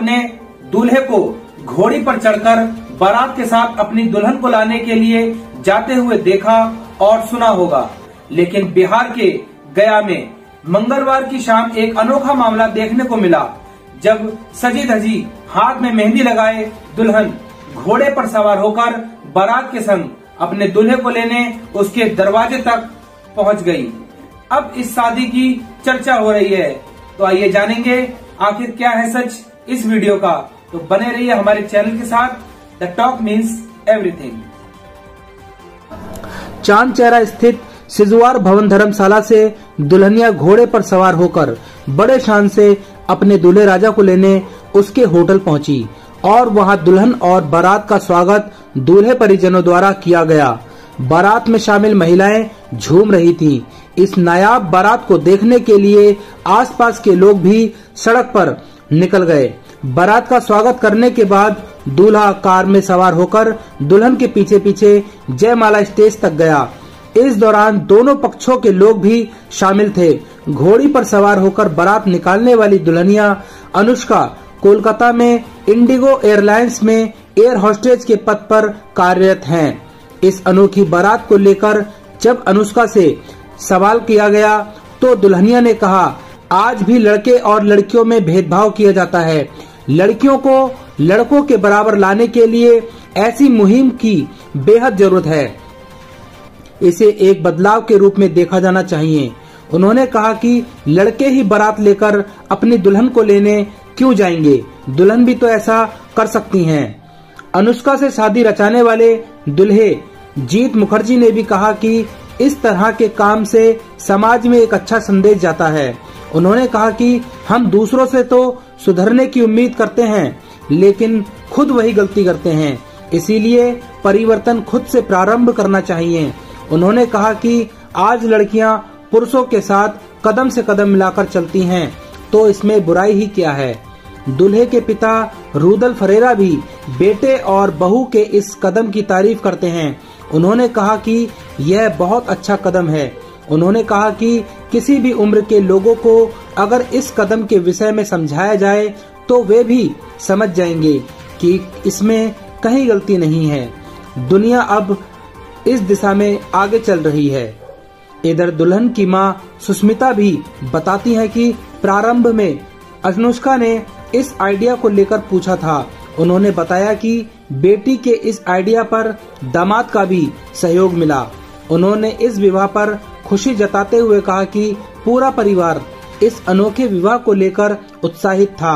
अपने दूल्हे को घोड़ी पर चढ़कर बारात के साथ अपनी दुल्हन को लाने के लिए जाते हुए देखा और सुना होगा, लेकिन बिहार के गया में मंगलवार की शाम एक अनोखा मामला देखने को मिला, जब सजी धजी हाथ में मेहंदी लगाए दुल्हन घोड़े पर सवार होकर बारात के संग अपने दूल्हे को लेने उसके दरवाजे तक पहुंच गई। अब इस शादी की चर्चा हो रही है, तो आइए जानेंगे आखिर क्या है सच इस वीडियो का। तो बने रहिए हमारे चैनल के साथ, द टॉक मीन्स एवरीथिंग। चांदचेरा स्थित सिजुआर भवन धर्मशाला से दुल्हनिया घोड़े पर सवार होकर बड़े शान से अपने दूल्हे राजा को लेने उसके होटल पहुंची और वहां दुल्हन और बारात का स्वागत दूल्हे परिजनों द्वारा किया गया। बारात में शामिल महिलाएं झूम रही थीं। इस नायाब बारात को देखने के लिए आसपास के लोग भी सड़क पर निकल गए। बारात का स्वागत करने के बाद दूल्हा कार में सवार होकर दुल्हन के पीछे पीछे जयमाला स्टेज तक गया। इस दौरान दोनों पक्षों के लोग भी शामिल थे। घोड़ी पर सवार होकर बारात निकालने वाली दुल्हनिया अनुष्का कोलकाता में इंडिगो एयरलाइंस में एयर होस्टेज के पद पर कार्यरत हैं। इस अनोखी बारात को लेकर जब अनुष्का से सवाल किया गया तो दुल्हनिया ने कहा, आज भी लड़के और लड़कियों में भेदभाव किया जाता है। लड़कियों को लड़कों के बराबर लाने के लिए ऐसी मुहिम की बेहद जरूरत है। इसे एक बदलाव के रूप में देखा जाना चाहिए। उन्होंने कहा कि लड़के ही बारात लेकर अपनी दुल्हन को लेने क्यों जाएंगे, दुल्हन भी तो ऐसा कर सकती हैं। अनुष्का से शादी रचाने वाले दुल्हे जीत मुखर्जी ने भी कहा कि इस तरह के काम से समाज में एक अच्छा संदेश जाता है। उन्होंने कहा कि हम दूसरों से तो सुधरने की उम्मीद करते हैं, लेकिन खुद वही गलती करते हैं, इसीलिए परिवर्तन खुद से प्रारंभ करना चाहिए। उन्होंने कहा कि आज लड़कियां पुरुषों के साथ कदम से कदम मिलाकर चलती हैं, तो इसमें बुराई ही क्या है। दूल्हे के पिता रूदल फरेरा भी बेटे और बहू के इस कदम की तारीफ करते हैं। उन्होंने कहा कि यह बहुत अच्छा कदम है। उन्होंने कहा कि किसी भी उम्र के लोगों को अगर इस कदम के विषय में समझाया जाए तो वे भी समझ जाएंगे कि इसमें कहीं गलती नहीं है। दुनिया अब इस दिशा में आगे चल रही है। इधर दुल्हन की मां सुष्मिता भी बताती हैं कि प्रारंभ में अनुष्का ने इस आइडिया को लेकर पूछा था। उन्होंने बताया कि बेटी के इस आइडिया पर दामाद का भी सहयोग मिला। उन्होंने इस विवाह पर खुशी जताते हुए कहा कि पूरा परिवार इस अनोखे विवाह को लेकर उत्साहित था।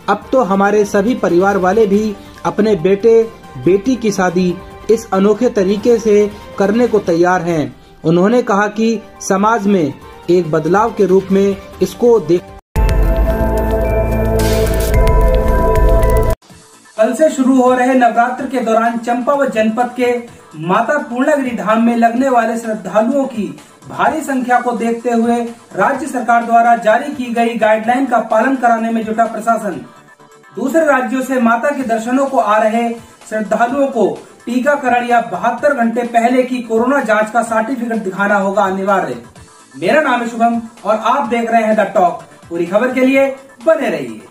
अब तो हमारे सभी परिवार वाले भी अपने बेटे बेटी की शादी इस अनोखे तरीके से करने को तैयार हैं। उन्होंने कहा कि समाज में एक बदलाव के रूप में इसको देख। कल से शुरू हो रहे नवरात्र के दौरान चंपावत जनपद के माता पूर्णागिरि धाम में लगने वाले श्रद्धालुओं की भारी संख्या को देखते हुए राज्य सरकार द्वारा जारी की गई गाइडलाइन का पालन कराने में जुटा प्रशासन। दूसरे राज्यों से माता के दर्शनों को आ रहे श्रद्धालुओं को टीकाकरण या 72 घंटे पहले की कोरोना जांच का सर्टिफिकेट दिखाना होगा अनिवार्य। मेरा नाम है शुभम और आप देख रहे हैं द टॉक। पूरी खबर के लिए बने रहिए।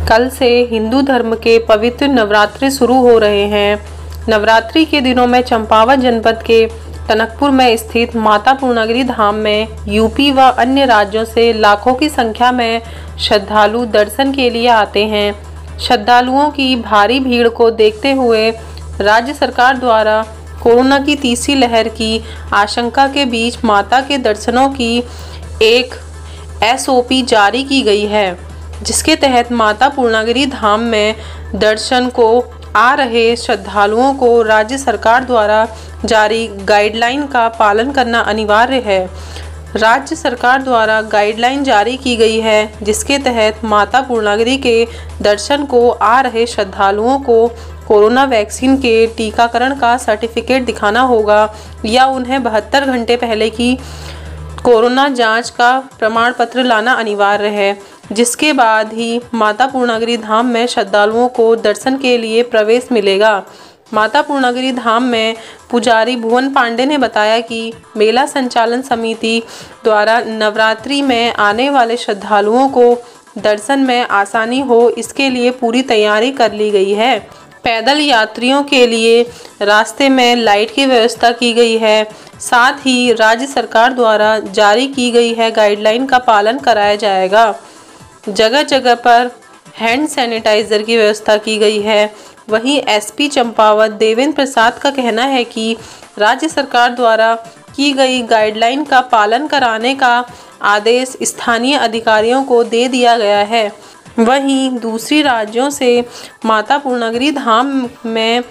कल से हिंदू धर्म के पवित्र नवरात्रि शुरू हो रहे हैं। नवरात्रि के दिनों में चंपावत जनपद के टनकपुर में स्थित माता पूर्णागिरि धाम में यूपी व अन्य राज्यों से लाखों की संख्या में श्रद्धालु दर्शन के लिए आते हैं। श्रद्धालुओं की भारी भीड़ को देखते हुए राज्य सरकार द्वारा कोरोना की तीसरी लहर की आशंका के बीच माता के दर्शनों की एक SOP जारी की गई है, जिसके तहत माता पूर्णागिरि धाम में दर्शन को आ रहे श्रद्धालुओं को राज्य सरकार द्वारा जारी गाइडलाइन का पालन करना अनिवार्य है। राज्य सरकार द्वारा गाइडलाइन जारी की गई है, जिसके तहत माता पूर्णागिरि के दर्शन को आ रहे श्रद्धालुओं को कोरोना वैक्सीन के टीकाकरण का सर्टिफिकेट दिखाना होगा या उन्हें 72 घंटे पहले की कोरोना जांच का प्रमाण पत्र लाना अनिवार्य है, जिसके बाद ही माता पूर्णागिरि धाम में श्रद्धालुओं को दर्शन के लिए प्रवेश मिलेगा। माता पूर्णागिरि धाम में पुजारी भुवन पांडे ने बताया कि मेला संचालन समिति द्वारा नवरात्रि में आने वाले श्रद्धालुओं को दर्शन में आसानी हो, इसके लिए पूरी तैयारी कर ली गई है। पैदल यात्रियों के लिए रास्ते में लाइट की व्यवस्था की गई है। साथ ही राज्य सरकार द्वारा जारी की गई है गाइडलाइन का पालन कराया जाएगा। जगह जगह पर हैंड सैनिटाइजर की व्यवस्था की गई है। वहीं एसपी चंपावत देवेंद्र प्रसाद का कहना है कि राज्य सरकार द्वारा की गई गाइडलाइन का पालन कराने का आदेश स्थानीय अधिकारियों को दे दिया गया है। वहीं दूसरी राज्यों से माता पूर्णागिरि धाम में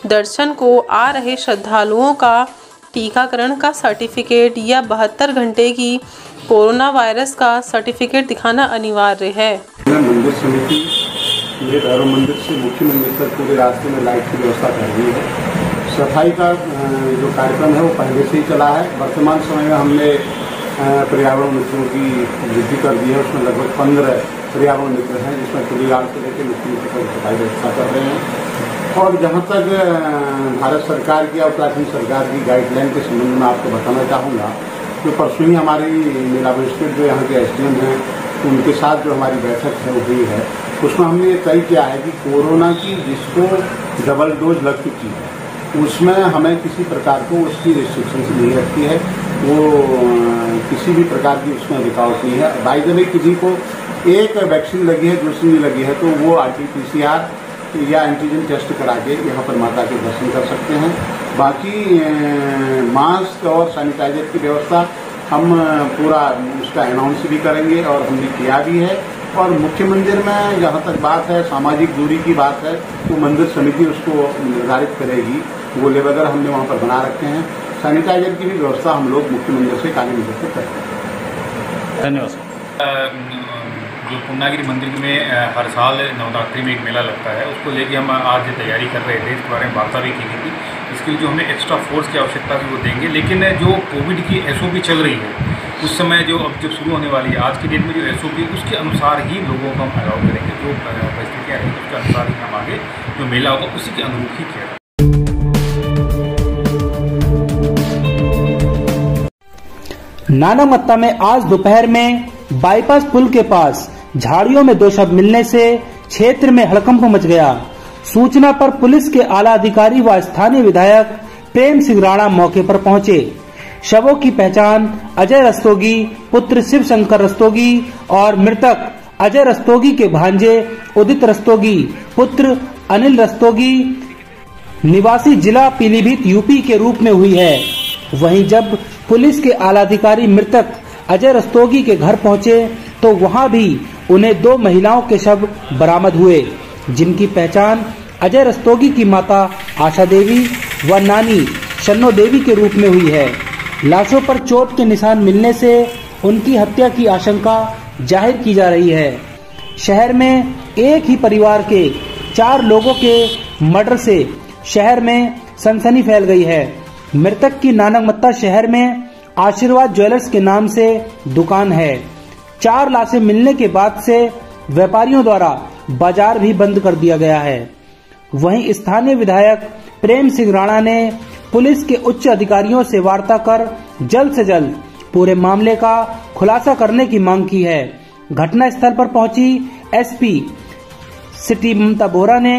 दर्शन को आ रहे श्रद्धालुओं का टीकाकरण का सर्टिफिकेट या 72 घंटे की कोरोना वायरस का सर्टिफिकेट दिखाना अनिवार्य है। मंदिर समिति ये धर्म मंदिर से मुख्य मंदिर तक पूरे रास्ते में लाइट की व्यवस्था कर दी है। सफाई का जो कार्यक्रम है वो पहले से ही चला है। वर्तमान समय में हमने पर्यावरण मित्रों की वृद्धि कर दी है। उसमें लगभग 15 पर्यावरण मित्र हैं, जिसमें तुलीलाल से लेकर मुख्य मंत्री तक सफाई व्यवस्था कर रहे हैं। और जहाँ तक भारत सरकार की और उत्तराखंड सरकार की गाइडलाइन के संबंध में आपको बताना चाहूँगा, जो परसों ही हमारी मेला मजिस्ट्रेट जो यहाँ के एसडीएम हैं उनके साथ जो हमारी बैठक है वो हुई है, उसमें हमने ये तय किया है कि कोरोना की जिसको डबल डोज लग चुकी है उसमें हमें किसी प्रकार को उसकी रिस्ट्रिक्शंस नहीं रखती है। वो किसी भी प्रकार की उसमें रुकावट नहीं है। बाय द वे किसी को एक वैक्सीन लगी है दूसरी नहीं लगी है तो वो RT-PCR या एंटीजन टेस्ट करा के यहाँ पर माता के दर्शन कर सकते हैं। बाकी मास्क और सैनिटाइजर की व्यवस्था हम पूरा उसका अनाउंस भी करेंगे और हमने किया भी है। और मुख्य मंदिर में जहाँ तक बात है सामाजिक दूरी की बात है तो मंदिर समिति उसको निर्धारित करेगी। वो लेवल हमने वहाँ पर बना रखे हैं। सैनिटाइजर की भी व्यवस्था हम लोग मुख्य मंदिर से कार्य निर्देशित करते हैं। धन्यवाद। जो पूर्णागिरि मंदिर में हर साल नवरात्रि में एक मेला लगता है, उसको लेके हम आज तैयारी कर रहे थे। इसके बारे में वार्ता भी की गई थी। इसके लिए जो हमें एक्स्ट्रा फोर्स की आवश्यकता थी वो देंगे, लेकिन जो कोविड की SOP चल रही है उस समय जो अब जब शुरू होने वाली है आज की डेट में जो SOP उसके अनुसार ही लोगों को हम अलाउ करेंगे। जो परिस्थितियाँ रहेंगी उसके अनुसार ही हम आगे जो मेला होगा उसी के अनुरूप ही किया। नानकमत्ता में आज दोपहर में बाईपास पुल के पास झाड़ियों में 2 शव मिलने से क्षेत्र में हड़कंप मच गया। सूचना पर पुलिस के आला अधिकारी व स्थानीय विधायक प्रेम सिंह राणा मौके पर पहुंचे। शवों की पहचान अजय रस्तोगी पुत्र शिव शंकर रस्तोगी और मृतक अजय रस्तोगी के भांजे उदित रस्तोगी पुत्र अनिल रस्तोगी निवासी जिला पीलीभीत यूपी के रूप में हुई है। वहीं जब पुलिस के आलाधिकारी मृतक अजय रस्तोगी के घर पहुंचे तो वहां भी उन्हें 2 महिलाओं के शव बरामद हुए, जिनकी पहचान अजय रस्तोगी की माता आशा देवी व नानी शन्नो देवी के रूप में हुई है। लाशों पर चोट के निशान मिलने से उनकी हत्या की आशंका जाहिर की जा रही है। शहर में एक ही परिवार के 4 लोगों के मर्डर से शहर में सनसनी फैल गई है। मृतक की नानकमत्ता शहर में आशीर्वाद ज्वेलर्स के नाम से दुकान है। 4 लाशें मिलने के बाद से व्यापारियों द्वारा बाजार भी बंद कर दिया गया है। वहीं स्थानीय विधायक प्रेम सिंह राणा ने पुलिस के उच्च अधिकारियों से वार्ता कर जल्द से जल्द पूरे मामले का खुलासा करने की मांग की है। घटना स्थल पर पहुंची एसपी सिटी ममता बोरा ने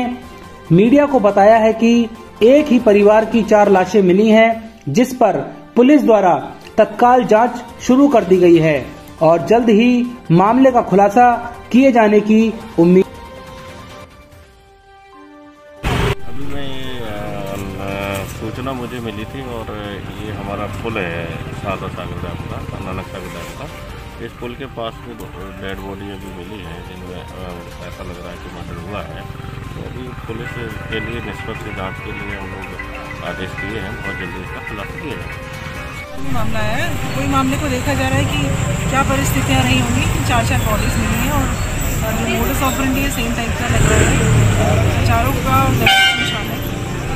मीडिया को बताया है कि एक ही परिवार की 4 लाशें मिली हैं, जिस पर पुलिस द्वारा तत्काल जांच शुरू कर दी गई है और जल्द ही मामले का खुलासा किए जाने की उम्मीद। अभी मैं सूचना मुझे मिली थी और ये हमारा पुल है सादा सागर डैम का नानक सागर डैम का। इस पुल के पास में डेड बॉडी अभी मिली है जिनमें ऐसा लग रहा है कि मर्डर हुआ है। तो अभी पुलिस के लिए निष्पक्ष जांच के लिए हम लोग आदेश दिए हैं और जल्दी इसका खुलासा किया जाए। मामला है, कोई मामले को देखा जा रहा है कि क्या परिस्थितियाँ रही होंगी कि 4 बॉडीज मिली हैं और जो मोडस ऑपरेंडी है सेम टाइप का लग रहा है। चारों का निशान है।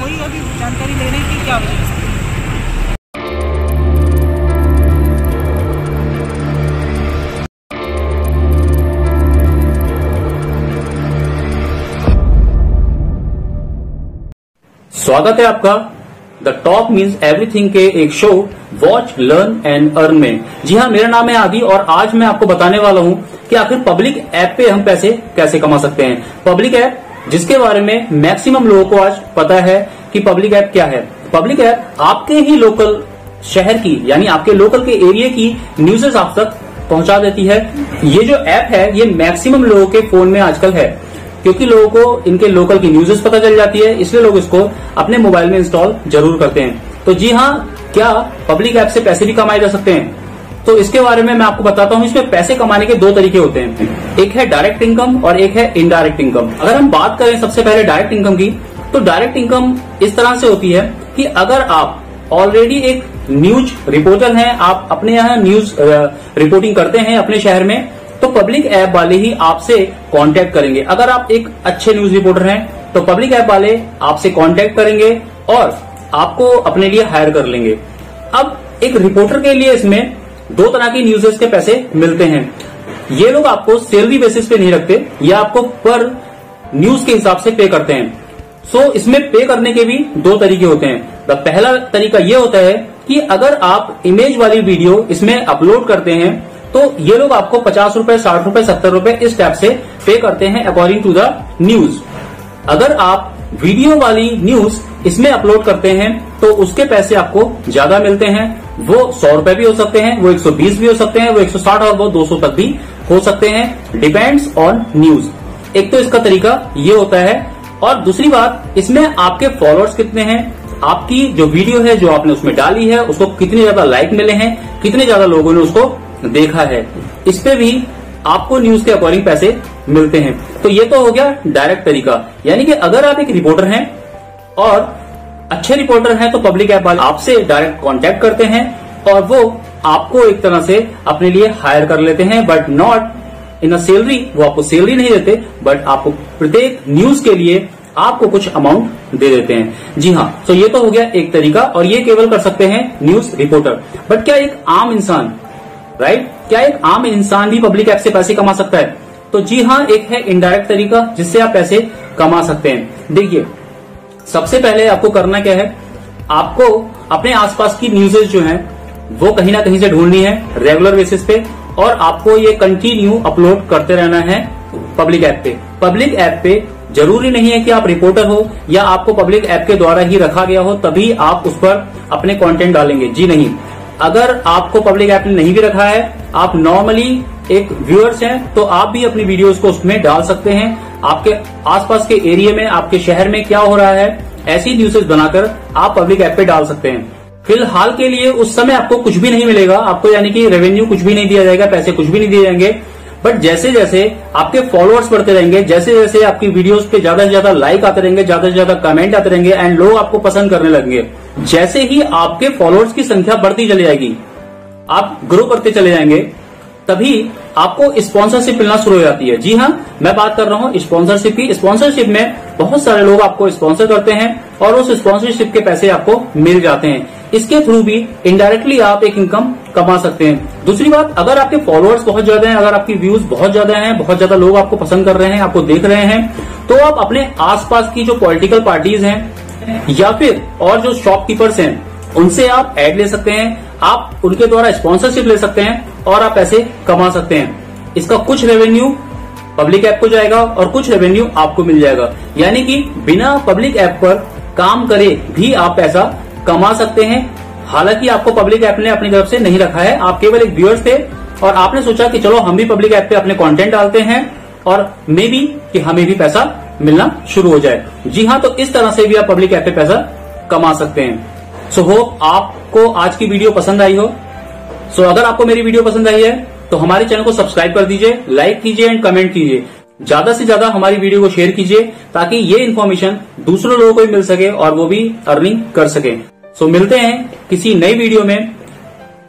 कोई अभी जानकारी ले रही कि क्या वजह से। स्वागत है आपका द टॉप मीन्स एवरीथिंग के एक show watch learn and earn में। जी हाँ, मेरा नाम है आदि और आज मैं आपको बताने वाला हूँ कि आखिर पब्लिक ऐप पे हम पैसे कैसे कमा सकते हैं। पब्लिक ऐप जिसके बारे में मैक्सिमम लोगों को आज पता है कि पब्लिक ऐप क्या है। पब्लिक ऐप आपके ही लोकल शहर की यानी आपके लोकल के एरिया की न्यूज़ेस आप तक पहुंचा देती है। ये जो ऐप है ये मैक्सिमम लोगों के फोन में आजकल है क्योंकि लोगों को इनके लोकल की न्यूज़ेस पता चल जाती है, इसलिए लोग इसको अपने मोबाइल में इंस्टॉल जरूर करते हैं। तो जी हाँ, क्या पब्लिक ऐप से पैसे भी कमाए जा सकते हैं? तो इसके बारे में मैं आपको बताता हूँ। इसमें पैसे कमाने के दो तरीके होते हैं, एक है डायरेक्ट इनकम और एक है इनडायरेक्ट इनकम। अगर हम बात करें सबसे पहले डायरेक्ट इनकम की, तो डायरेक्ट इनकम इस तरह से होती है कि अगर आप ऑलरेडी एक न्यूज रिपोर्टर हैं, आप अपने यहाँ न्यूज रिपोर्टिंग करते हैं अपने शहर में, तो पब्लिक ऐप वाले ही आपसे कांटेक्ट करेंगे। अगर आप एक अच्छे न्यूज रिपोर्टर हैं तो पब्लिक ऐप वाले आपसे कांटेक्ट करेंगे और आपको अपने लिए हायर कर लेंगे। अब एक रिपोर्टर के लिए इसमें दो तरह की न्यूज़ेस के पैसे मिलते हैं। ये लोग आपको सैलरी बेसिस पे नहीं रखते, ये आपको पर न्यूज के हिसाब से पे करते हैं। सो इसमें पे करने के भी दो तरीके होते हैं। पहला तरीका ये होता है कि अगर आप इमेज वाली वीडियो इसमें अपलोड करते हैं तो ये लोग आपको 50 रुपए, 60 रुपए, 70 रुपए इस टाइप से पे करते हैं अकॉर्डिंग टू द न्यूज। अगर आप वीडियो वाली न्यूज इसमें अपलोड करते हैं तो उसके पैसे आपको ज्यादा मिलते हैं। वो 100 रुपए भी हो सकते हैं, वो 120 भी हो सकते हैं, वो 160 और वो 200 तक भी हो सकते हैं, डिपेंड्स ऑन न्यूज। एक तो इसका तरीका ये होता है और दूसरी बात, इसमें आपके फॉलोअर्स कितने हैं, आपकी जो वीडियो है जो आपने उसमें डाली है उसको कितने ज्यादा लाइक मिले हैं, कितने ज्यादा लोगों ने उसको देखा है, इस पे भी आपको न्यूज के अकॉर्डिंग पैसे मिलते हैं। तो ये तो हो गया डायरेक्ट तरीका, यानी कि अगर आप एक रिपोर्टर हैं और अच्छे रिपोर्टर हैं तो पब्लिक ऐप वाले आपसे डायरेक्ट कांटेक्ट करते हैं और वो आपको एक तरह से अपने लिए हायर कर लेते हैं, but not in a salary. वो आपको सैलरी नहीं देते, बट आपको प्रत्येक न्यूज के लिए आपको कुछ अमाउंट दे देते हैं। जी हाँ, तो ये तो हो गया एक तरीका और ये केवल कर सकते हैं न्यूज रिपोर्टर। बट क्या एक आम इंसान, राइट, क्या एक आम इंसान भी पब्लिक ऐप से पैसे कमा सकता है? तो जी हाँ, एक है इनडायरेक्ट तरीका जिससे आप पैसे कमा सकते हैं। देखिए, सबसे पहले आपको करना क्या है, आपको अपने आसपास की न्यूज़ेस जो हैं वो कहीं ना कहीं से ढूंढनी है रेगुलर बेसिस पे और आपको ये कंटिन्यू अपलोड करते रहना है पब्लिक ऐप पे। पब्लिक ऐप पे जरूरी नहीं है कि आप रिपोर्टर हो या आपको पब्लिक ऐप के द्वारा ही रखा गया हो तभी आप उस पर अपने कंटेंट डालेंगे। जी नहीं, अगर आपको पब्लिक ऐप ने नहीं भी रखा है, आप नॉर्मली एक व्यूअर्स हैं तो आप भी अपनी वीडियोस को उसमें डाल सकते हैं। आपके आसपास के एरिया में, आपके शहर में क्या हो रहा है, ऐसी न्यूज़ेस बनाकर आप पब्लिक ऐप पे डाल सकते हैं। फिलहाल के लिए उस समय आपको कुछ भी नहीं मिलेगा, आपको यानी कि रेवेन्यू कुछ भी नहीं दिया जाएगा, पैसे कुछ भी नहीं दिए जाएंगे। बट जैसे जैसे आपके फॉलोअर्स बढ़ते रहेंगे, जैसे जैसे आपकी वीडियोस पे ज्यादा से ज्यादा लाइक आते रहेंगे, ज्यादा से ज्यादा कमेंट आते रहेंगे एंड लोग आपको पसंद करने लगेंगे, जैसे ही आपके फॉलोअर्स की संख्या बढ़ती चली जाएगी, आप ग्रो करते चले जाएंगे, तभी आपको स्पॉन्सरशिप मिलना शुरू हो जाती है। जी हाँ, मैं बात कर रहा हूँ स्पॉन्सरशिप की। स्पॉन्सरशिप में बहुत सारे लोग आपको स्पॉन्सर करते हैं और उस स्पॉन्सरशिप के पैसे आपको मिल जाते हैं। इसके थ्रू भी इनडायरेक्टली आप एक इनकम कमा सकते हैं। दूसरी बात, अगर आपके फॉलोअर्स बहुत ज्यादा हैं, अगर आपकी व्यूज बहुत ज्यादा हैं, बहुत ज्यादा लोग आपको पसंद कर रहे हैं, आपको देख रहे हैं, तो आप अपने आसपास की जो पॉलिटिकल पार्टीज हैं या फिर और जो शॉपकीपर्स हैं उनसे आप ऐड ले सकते हैं, आप उनके द्वारा स्पॉन्सरशिप ले सकते हैं और आप पैसे कमा सकते हैं। इसका कुछ रेवेन्यू पब्लिक ऐप को जाएगा और कुछ रेवेन्यू आपको मिल जाएगा, यानी कि बिना पब्लिक ऐप पर काम करे भी आप पैसा कमा सकते हैं। हालांकि आपको पब्लिक ऐप ने अपनी तरफ से नहीं रखा है, आप केवल एक व्यूअर्स थे और आपने सोचा कि चलो हम भी पब्लिक ऐप पे अपने कंटेंट डालते हैं और मे बी कि हमें भी पैसा मिलना शुरू हो जाए। जी हाँ, तो इस तरह से भी आप पब्लिक ऐप पे पैसा कमा सकते हैं। सो होप आपको आज की वीडियो पसंद आई हो। सो अगर आपको मेरी वीडियो पसंद आई है तो हमारे चैनल को सब्सक्राइब कर दीजिए, लाइक कीजिए एंड कमेंट कीजिए। ज्यादा से ज्यादा हमारी वीडियो को शेयर कीजिए ताकि ये इन्फॉर्मेशन दूसरे लोगों को भी मिल सके और वो भी अर्निंग कर सके। सो मिलते हैं किसी नई वीडियो में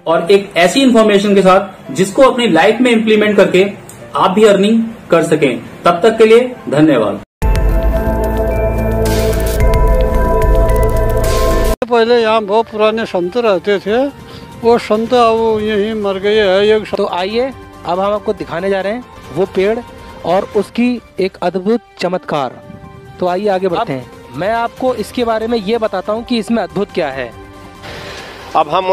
और एक ऐसी इन्फॉर्मेशन के साथ जिसको अपनी लाइफ में इम्प्लीमेंट करके आप भी अर्निंग कर सकें। तब तक के लिए धन्यवाद। पहले यहाँ बहुत पुराने संत रहते थे, वो संत अब यहीं मर गए हैं। तो आइए अब हम आपको दिखाने जा रहे हैं वो पेड़ और उसकी एक अद्भुत चमत्कार। तो आइए आगे बढ़ते हैं। मैं आपको इसके बारे में ये बताता हूँ कि इसमें अद्भुत क्या है। अब हम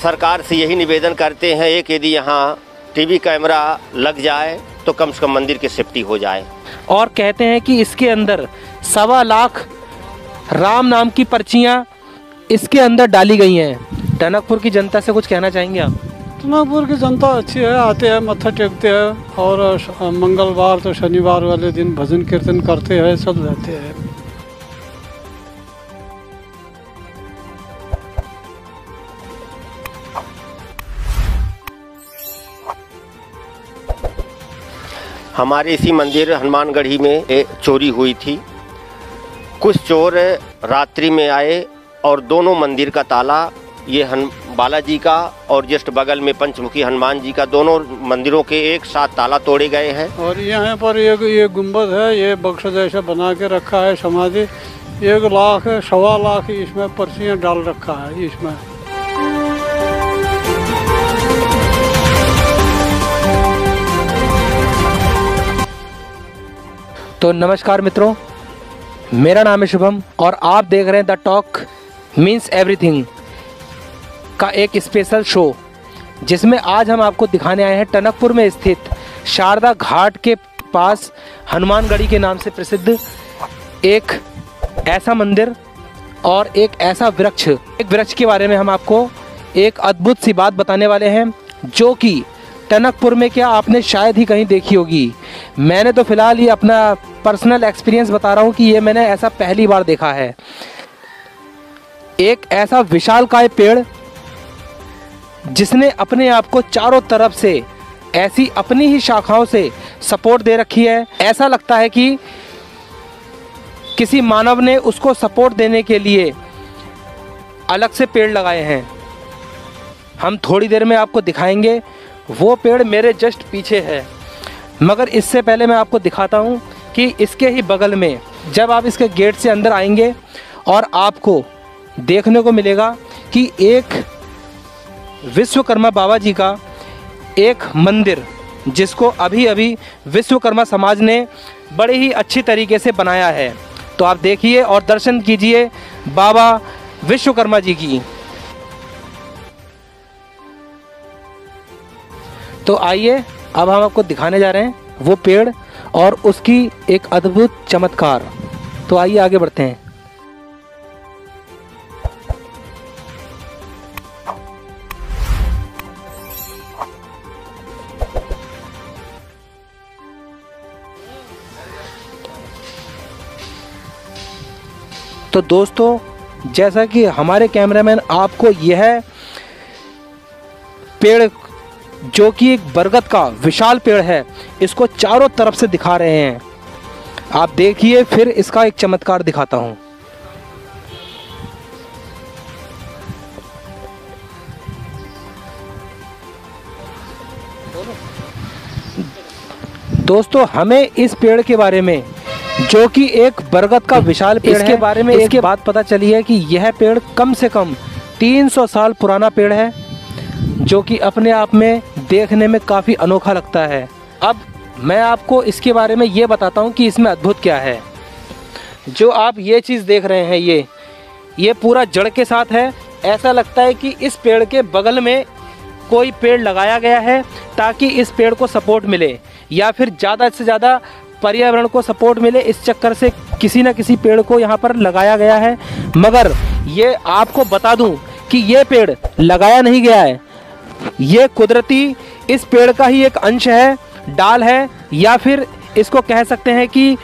सरकार से यही निवेदन करते हैं कि यदि यहाँ टीवी कैमरा लग जाए तो कम से कम मंदिर की सेफ्टी हो जाए। और कहते हैं कि इसके अंदर 1.25 लाख राम नाम की पर्चियां इसके अंदर डाली गई हैं। टनकपुर की जनता से कुछ कहना चाहेंगे आप? टनकपुर की जनता अच्छी है, आते हैं, मत्था टेकते हैं और मंगलवार तो शनिवार वाले दिन भजन कीर्तन करते हैं, सब रहते हैं। हमारे इसी मंदिर हनुमानगढ़ी में एक चोरी हुई थी। कुछ चोर रात्रि में आए और दोनों मंदिर का ताला, ये बालाजी का और जस्ट बगल में पंचमुखी हनुमान जी का, दोनों मंदिरों के एक साथ ताला तोड़े गए हैं। और यहाँ पर ये गुंबद है, ये बक्सा जैसा बना के रखा है समाधि। 1 लाख 1.25 लाख इसमें पर्चियाँ डाल रखा है इसमें। तो नमस्कार मित्रों, मेरा नाम है शुभम और आप देख रहे हैं द टॉक मीन्स एवरीथिंग का एक स्पेशल शो, जिसमें आज हम आपको दिखाने आए हैं टनकपुर में स्थित शारदा घाट के पास हनुमानगढ़ी के नाम से प्रसिद्ध एक ऐसा मंदिर और एक ऐसा वृक्ष, एक वृक्ष के बारे में हम आपको एक अद्भुत सी बात बताने वाले हैं, जो कि टनकपुर में क्या आपने शायद ही कहीं देखी होगी। मैंने तो फिलहाल ये अपना पर्सनल एक्सपीरियंस बता रहा हूँ कि ये मैंने ऐसा पहली बार देखा है। एक ऐसा विशालकाय पेड़ जिसने अपने आप को चारों तरफ से ऐसी अपनी ही शाखाओं से सपोर्ट दे रखी है। ऐसा लगता है कि किसी मानव ने उसको सपोर्ट देने के लिए अलग से पेड़ लगाए हैं। हम थोड़ी देर में आपको दिखाएंगे, वो पेड़ मेरे जस्ट पीछे है। मगर इससे पहले मैं आपको दिखाता हूँ कि इसके ही बगल में जब आप इसके गेट से अंदर आएंगे और आपको देखने को मिलेगा कि एक विश्वकर्मा बाबा जी का एक मंदिर, जिसको अभी अभी विश्वकर्मा समाज ने बड़े ही अच्छी तरीके से बनाया है। तो आप देखिए और दर्शन कीजिए बाबा विश्वकर्मा जी की। तो आइए अब हम आपको दिखाने जा रहे हैं वो पेड़ और उसकी एक अद्भुत चमत्कार। तो आइए आगे बढ़ते हैं। तो दोस्तों, जैसा कि हमारे कैमरामैन आपको यह पेड़, जो कि एक बरगद का विशाल पेड़ है, इसको चारों तरफ से दिखा रहे हैं। आप देखिए, फिर इसका एक चमत्कार दिखाता हूं। दोस्तों, हमें इस पेड़ के बारे में, जो कि एक बरगद का विशाल पेड़ है, इसके बारे में एक बात पता चली है कि यह पेड़ कम से कम 300 साल पुराना पेड़ है, जो कि अपने आप में देखने में काफ़ी अनोखा लगता है। अब मैं आपको इसके बारे में ये बताता हूँ कि इसमें अद्भुत क्या है। जो आप ये चीज़ देख रहे हैं, ये पूरा जड़ के साथ है। ऐसा लगता है कि इस पेड़ के बगल में कोई पेड़ लगाया गया है ताकि इस पेड़ को सपोर्ट मिले, या फिर ज़्यादा से ज़्यादा पर्यावरण को सपोर्ट मिले। इस चक्कर से किसी न किसी पेड़ को यहाँ पर लगाया गया है। मगर ये आपको बता दूँ कि ये पेड़ लगाया नहीं गया है, ये कुदरती इस पेड़ का ही एक अंश है, डाल है, या फिर इसको कह सकते हैं कि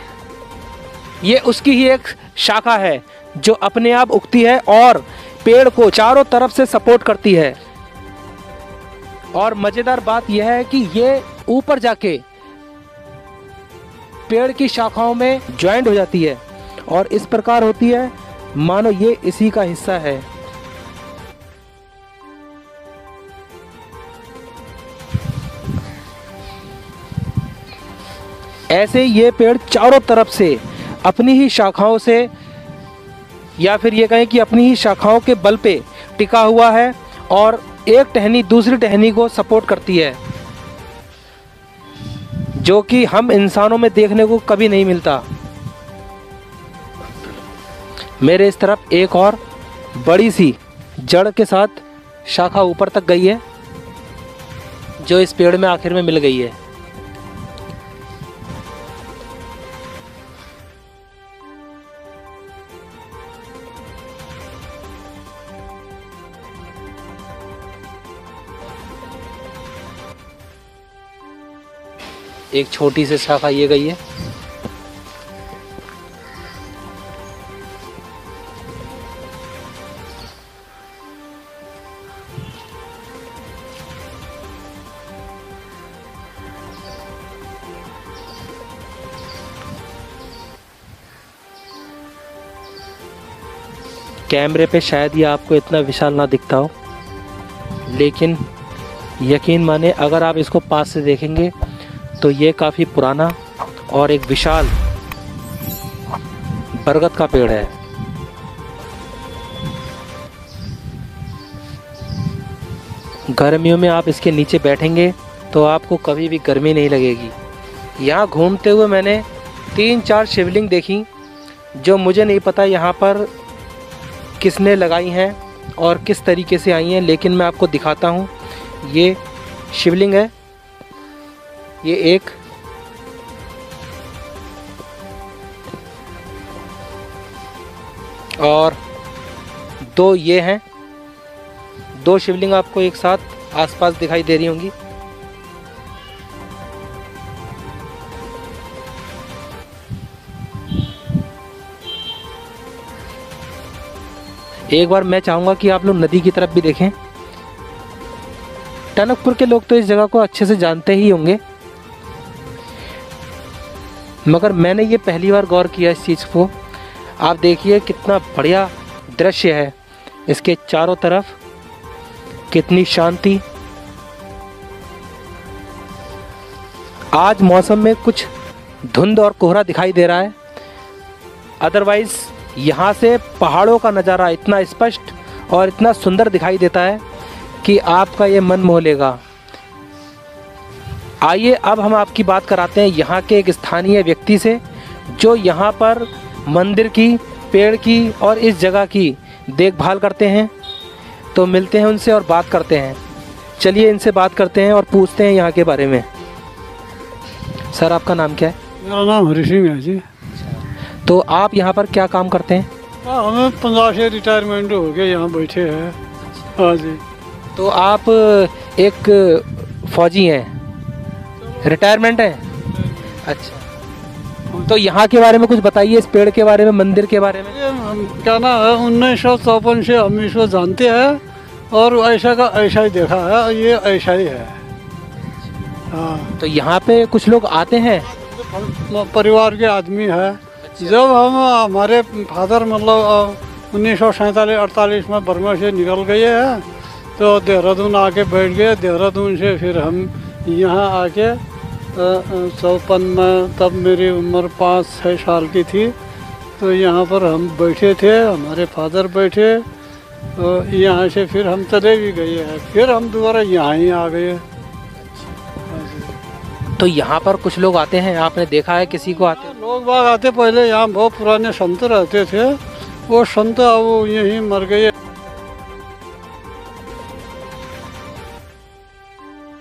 ये उसकी ही एक शाखा है जो अपने आप उगती है और पेड़ को चारों तरफ से सपोर्ट करती है। और मजेदार बात यह है कि ये ऊपर जाके पेड़ की शाखाओं में ज्वाइंट हो जाती है और इस प्रकार होती है मानो ये इसी का हिस्सा है। ऐसे ये पेड़ चारों तरफ से अपनी ही शाखाओं से, या फिर ये कहें कि अपनी ही शाखाओं के बल पे टिका हुआ है और एक टहनी दूसरी टहनी को सपोर्ट करती है, जो कि हम इंसानों में देखने को कभी नहीं मिलता। मेरे इस तरफ एक और बड़ी सी जड़ के साथ शाखा ऊपर तक गई है, जो इस पेड़ में आखिर में मिल गई है। एक छोटी सी शाखा ये गई है। कैमरे पे शायद ये आपको इतना विशाल ना दिखता हो, लेकिन यकीन माने अगर आप इसको पास से देखेंगे तो ये काफ़ी पुराना और एक विशाल बरगद का पेड़ है। गर्मियों में आप इसके नीचे बैठेंगे तो आपको कभी भी गर्मी नहीं लगेगी। यहाँ घूमते हुए मैंने 3-4 शिवलिंग देखी, जो मुझे नहीं पता यहाँ पर किसने लगाई हैं और किस तरीके से आई हैं, लेकिन मैं आपको दिखाता हूँ। ये शिवलिंग है, ये एक, और 2 ये हैं। 2 शिवलिंग आपको एक साथ आसपास दिखाई दे रही होंगी। एक बार मैं चाहूँगा कि आप लोग नदी की तरफ भी देखें। टनकपुर के लोग तो इस जगह को अच्छे से जानते ही होंगे, मगर मैंने ये पहली बार गौर किया इस चीज़ को। आप देखिए कितना बढ़िया दृश्य है, इसके चारों तरफ कितनी शांति। आज मौसम में कुछ धुंध और कोहरा दिखाई दे रहा है, अदरवाइज यहाँ से पहाड़ों का नज़ारा इतना स्पष्ट और इतना सुंदर दिखाई देता है कि आपका ये मन मोह लेगा। आइए अब हम आपकी बात कराते हैं यहाँ के एक स्थानीय व्यक्ति से, जो यहाँ पर मंदिर की, पेड़ की और इस जगह की देखभाल करते हैं। तो मिलते हैं उनसे और बात करते हैं। चलिए इनसे बात करते हैं और पूछते हैं यहाँ के बारे में। सर आपका नाम क्या है? मेरा नाम हरि सिंह है जी। तो आप यहाँ पर क्या काम करते हैं? हमें 15 से रिटायरमेंट हो गया, यहाँ बैठे हैं। हाँ जी। तो आप एक फौजी हैं, रिटायरमेंट है? अच्छा, तो यहाँ के बारे में कुछ बताइए, इस पेड़ के बारे में, मंदिर के बारे में। क्या ना है, 1954 से हम इसको जानते हैं और ऐसा का ऐसा ही देखा है, और ये ऐसा ही है। हाँ। तो यहाँ पे कुछ लोग आते हैं? परिवार के आदमी है। जब हम हमारे फादर मतलब 1947-48 में बर्मा से निकल गए हैं, तो देहरादून आके बैठ गए। देहरादून से फिर हम यहाँ आके 54 में, तब मेरी उम्र 5-6 साल की थी, तो यहाँ पर हम बैठे थे, हमारे फादर बैठे। तो यहाँ से फिर हम चले भी गए हैं, फिर हम दोबारा यहाँ ही आ गए। तो यहाँ पर कुछ लोग आते हैं, आपने देखा है किसी को आते? लोग बाग आते, पहले यहाँ बहुत पुराने संत रहते थे, वो संत अब यहीं मर गए।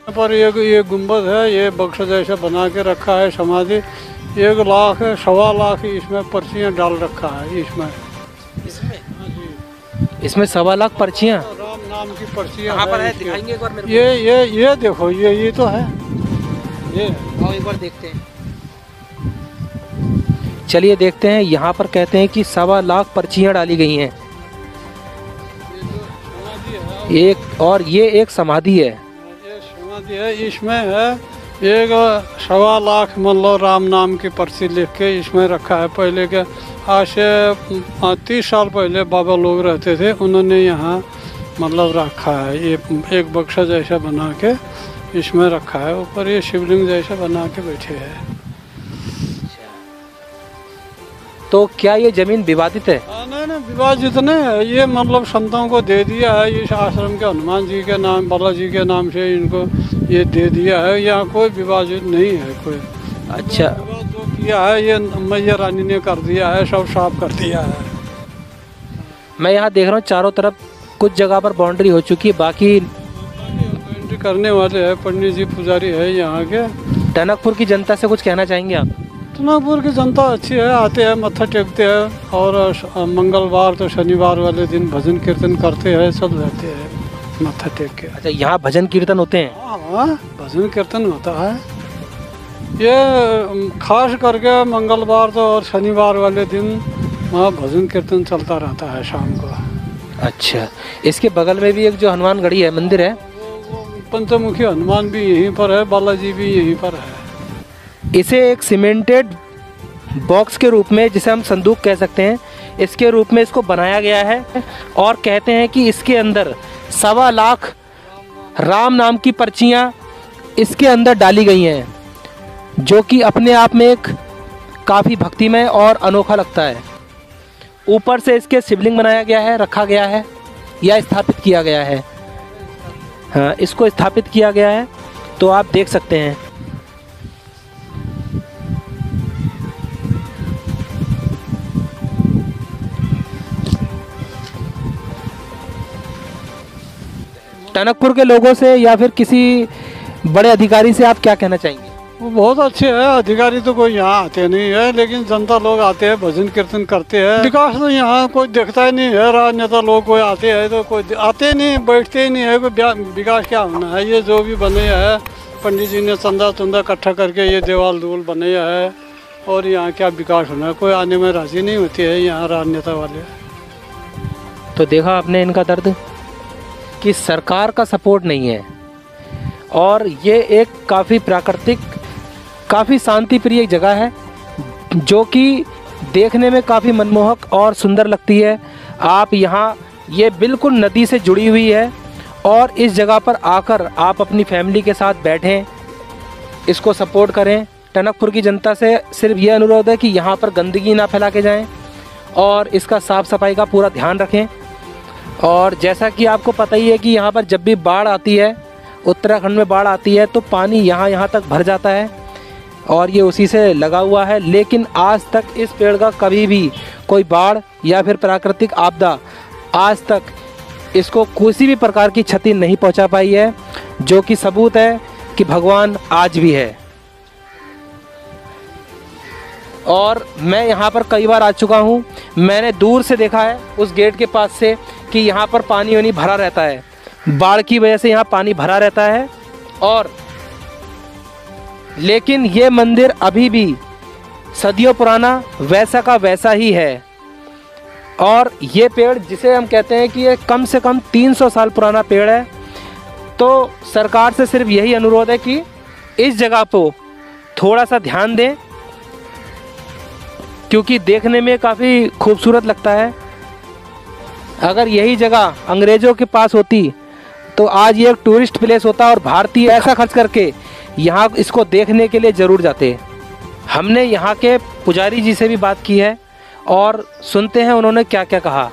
पर ये गुंबद है, ये बक्सा जैसा बना के रखा है समाधि। 1 लाख 1.25 लाख इसमें पर्चियाँ डाल रखा है। इसमें 1.25 लाख पर्चियाँ, राम नाम की पर्चियाँ कहाँ पर है? दिखाएंगे एक बार मेरे को। ये देखो, ये तो है। ये आओ एक बार देखते हैं। चलिए देखते हैं। यहाँ पर कहते हैं कि 1.25 लाख पर्चियाँ डाली गई हैं। एक और ये एक समाधि है। है, इसमें है 1.25 लाख मतलब राम नाम की पर्ची लिख के इसमें रखा है। पहले के आज से 30 साल पहले बाबा लोग रहते थे, उन्होंने यहाँ मतलब रखा है। ये एक बक्सा जैसा बना के इसमें रखा है, ऊपर ये शिवलिंग जैसा बना के बैठे हैं। तो क्या ये जमीन विवादित है? नहीं, विवादित नहीं है। ये मतलब संतों को दे दिया है, इस आश्रम के हनुमान जी के नाम, बालाजी के नाम से इनको ये दे दिया है। यहाँ कोई विवादित नहीं है कोई। अच्छा, जो किया है ये मैया रानी ने कर दिया है, सब साफ कर दिया है। मैं यहाँ देख रहा हूँ चारों तरफ कुछ जगह पर बाउंड्री हो चुकी है, बाकी एंट्री करने वाले हैं। पंडित जी पुजारी है यहाँ के। टनकपुर की जनता से कुछ कहना चाहेंगे आप? टनकपुर की जनता अच्छी है, आते हैं, मत्था टेकते हैं और मंगलवार तो शनिवार वाले दिन भजन कीर्तन करते हैं, सब रहते हैं मत्था टेक के। अच्छा, यहाँ भजन कीर्तन होते हैं? हाँ, भजन कीर्तन होता है। ये खास करके मंगलवार तो और शनिवार वाले दिन वहाँ भजन कीर्तन चलता रहता है शाम को। अच्छा, इसके बगल में भी एक जो हनुमान गढ़ी है, मंदिर है, पंचमुखी हनुमान भी यहीं पर है, बालाजी भी यहीं पर है। इसे एक सीमेंटेड बॉक्स के रूप में, जिसे हम संदूक कह सकते हैं, इसके रूप में इसको बनाया गया है और कहते हैं कि इसके अंदर 1.25 लाख राम नाम की पर्चियाँ इसके अंदर डाली गई हैं, जो कि अपने आप में एक काफ़ी भक्तिमय और अनोखा लगता है। ऊपर से इसके शिवलिंग बनाया गया है, रखा गया है या स्थापित किया गया है। हाँ, इसको स्थापित किया गया है, तो आप देख सकते हैं। टनकपुर के लोगों से या फिर किसी बड़े अधिकारी से आप क्या कहना चाहेंगे? वो बहुत अच्छे हैं। अधिकारी तो कोई यहाँ आते नहीं है, लेकिन जनता लोग आते हैं, भजन कीर्तन करते हैं। विकास तो यहाँ कोई देखता ही नहीं है। राजनेता लोग कोई आते हैं तो कोई आते नहीं, बैठते ही नहीं है। कोई विकास क्या होना है? ये जो भी बने है, पंडित जी ने चंदा इकट्ठा करके ये देवाल दूल बने है, और यहाँ क्या विकास होना है? कोई आने में राजी नहीं होती है यहाँ राजनेता वाले। तो देखा आपने इनका दर्द कि सरकार का सपोर्ट नहीं है, और ये एक काफ़ी प्राकृतिक, काफ़ी शांति प्रिय जगह है, जो कि देखने में काफ़ी मनमोहक और सुंदर लगती है। आप यहाँ, ये बिल्कुल नदी से जुड़ी हुई है, और इस जगह पर आकर आप अपनी फैमिली के साथ बैठें, इसको सपोर्ट करें। टनकपुर की जनता से सिर्फ ये अनुरोध है कि यहाँ पर गंदगी ना फैला के जाएं और इसका साफ़ सफाई का पूरा ध्यान रखें। और जैसा कि आपको पता ही है कि यहाँ पर जब भी बाढ़ आती है, उत्तराखंड में बाढ़ आती है, तो पानी यहाँ तक भर जाता है, और ये उसी से लगा हुआ है। लेकिन आज तक इस पेड़ का कभी भी कोई बाढ़ या फिर प्राकृतिक आपदा आज तक इसको किसी भी प्रकार की क्षति नहीं पहुंचा पाई है, जो कि सबूत है कि भगवान आज भी है। और मैं यहाँ पर कई बार आ चुका हूँ, मैंने दूर से देखा है उस गेट के पास से कि यहाँ पर पानी वानी भरा रहता है, बाढ़ की वजह से यहाँ पानी भरा रहता है। और लेकिन ये मंदिर अभी भी सदियों पुराना वैसा का वैसा ही है। और ये पेड़, जिसे हम कहते हैं कि ये कम से कम 300 साल पुराना पेड़ है, तो सरकार से सिर्फ यही अनुरोध है कि इस जगह को थोड़ा सा ध्यान दें, क्योंकि देखने में काफ़ी खूबसूरत लगता है। अगर यही जगह अंग्रेज़ों के पास होती तो आज ये एक टूरिस्ट प्लेस होता, और भारतीय ऐसा खर्च करके यहाँ इसको देखने के लिए ज़रूर जाते। हमने यहाँ के पुजारी जी से भी बात की है, और सुनते हैं उन्होंने क्या क्या कहा।